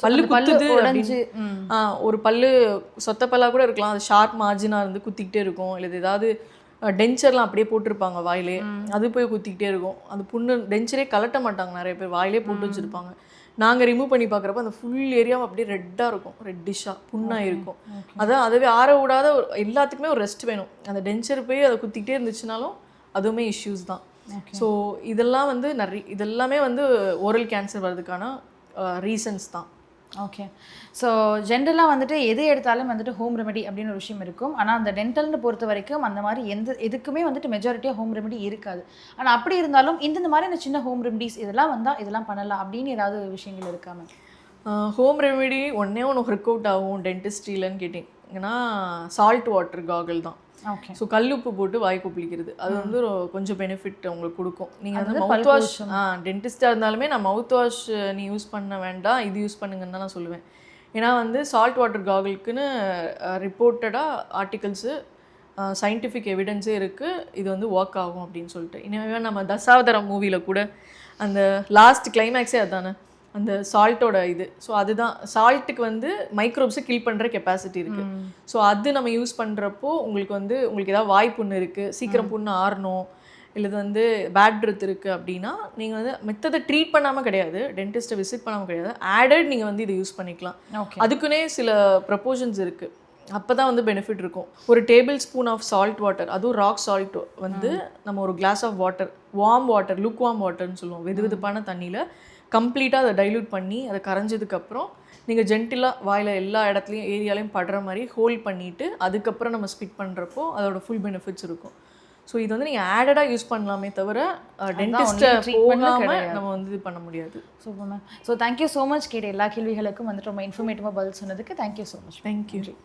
பல்லு குத்துது அப்படின்னு, ஒரு பல்லு சொத்த பல்லா கூட இருக்கலாம், அது ஷார்ப் மார்ஜினாக இருந்து குத்திக்கிட்டே இருக்கும். இல்லை ஏதாவது டென்ச்சர்லாம் அப்படியே போட்டிருப்பாங்க வாயிலே, அது போய் குத்திக்கிட்டே இருக்கும். அந்த புண்ணு டென்ச்சரே கலட்ட மாட்டாங்க, நிறைய பேர் வாயிலே போட்டு வச்சுருப்பாங்க. நாங்கள் ரிமூவ் பண்ணி பார்க்குறப்ப அந்த ஃபுல் ஏரியாவும் அப்படியே ரெட்டாக இருக்கும், ரெட்டிஷாக புண்ணாக இருக்கும். அதான் அதுவே ஆற விடாத எல்லாத்துக்குமே ஒரு ரெஸ்ட் வேணும். அந்த டென்ச்சர் போய் அதை குத்திக்கிட்டே இருந்துச்சுனாலும் அதுவுமே இஷ்யூஸ் தான். ஸோ இதெல்லாம் வந்து இதெல்லாமே வந்து ஓரல் கேன்சர் வர்றதுக்கான ரீசன்ஸ் தான். ஓகே. ஸோ ஜென்ரலாக வந்துட்டு எது எடுத்தாலும் வந்துட்டு ஹோம் ரெமெடி அப்படின்னு ஒரு விஷயம் இருக்கும். ஆனால் அந்த டென்டல்னு பொறுத்த வரைக்கும் அந்த மாதிரி எதுக்குமே வந்துட்டு மெஜாரிட்டியாக ஹோம் ரெமெடி இருக்காது. ஆனால் அப்படி இருந்தாலும் இந்த மாதிரியான சின்ன ஹோம் ரெமெடிஸ் இதெல்லாம் வந்தால் இதெல்லாம் பண்ணலாம் அப்படின்னு ஏதாவது விஷயங்கள் இருக்காம? ஹோம் ரெமெடி ஒன்றே ஒன்று ஒர்க் அவுட் ஆகும் டென்டிஸ்ட்ரியிலன்னு கேட்டிங்கன்னா சால்ட் வாட்டர் காகல் தான். ஓகே. ஸோ கல்லுப்பு போட்டு வாய் கொப்பளிக்கிறது, அது வந்து கொஞ்சம் பெனிஃபிட் உங்களுக்கு கொடுக்கும். நீங்கள் வந்து மவுத் வாஷ், டென்டிஸ்டாக இருந்தாலுமே நான் மவுத் வாஷ் நீ யூஸ் பண்ண வேண்டாம், இது யூஸ் பண்ணுங்கன்னு தான் நான் சொல்லுவேன். ஏன்னா வந்து சால்ட் வாட்டர் காகலுக்குன்னு ரிப்போர்ட்டடாக ஆர்டிகல்ஸு, சயின்டிஃபிக் எவிடன்ஸே இருக்குது இது வந்து ஒர்க் ஆகும் அப்படின்னு சொல்லிட்டு. இனிமே நம்ம தசாவதாரம் மூவியில் கூட அந்த லாஸ்ட் கிளைமேக்ஸே அதுதானே, அந்த சால்ட்டோட இது. ஸோ அதுதான், சால்ட்டுக்கு வந்து மைக்ரோப்ஸை கில் பண்ணுற கெப்பாசிட்டி இருக்குது. ஸோ அது நம்ம யூஸ் பண்ணுறப்போ உங்களுக்கு ஏதாவது வாய் புண்ணு இருக்குது, சீக்கிரம் புண்ணு ஆறணும், இல்லை இது வந்து பேட் பிரெத் இருக்குது அப்படின்னா நீங்கள் வந்து மெத்ததை ட்ரீட் பண்ணாமல் கிடையாது, டென்டிஸ்ட்டை விசிட் பண்ணாமல் கிடையாது, ஆடட் நீங்கள் வந்து இதை யூஸ் பண்ணிக்கலாம். அதுக்குன்னே சில ப்ரப்போஷன்ஸ் இருக்குது, அப்போ தான் வந்து பெனிஃபிட் இருக்கும். ஒரு tablespoon of salt water, அதுவும் ராக் சால்ட் வந்து நம்ம ஒரு glass of water, warm water, look warm வாட்டர்னு சொல்லுவோம், வெதுவெதுப்பான தண்ணியில் கம்ப்ளீட்டாக அதை டைல்யூட் பண்ணி அதை கரைஞ்சதுக்கப்புறம் நீங்கள் ஜென்டிலாக வாயில் எல்லா இடத்துலையும் ஏரியாலையும் படுற மாதிரி ஹோல்ட் பண்ணிவிட்டு அதுக்கப்புறம் நம்ம ஸ்பிட் பண்ணுறப்போ அதோட ஃபுல் பெனிஃபிட்ஸ் இருக்கும். ஸோ இது வந்து நீங்கள் ஆடடாக யூஸ் பண்ணலாமே தவிர டென்டிஸ்ட்டை போகாமல் நம்ம வந்து இது பண்ண முடியாது. Super ma'am. So thank you so much. கேட்ட எல்லா கேள்விகளுக்கும் வந்துட்டு ரொம்ப இன்ஃபர்மேட்டிவாக பதில் சொன்னதுக்கு தேங்க்யூ ஸோ மச். தேங்க்யூ.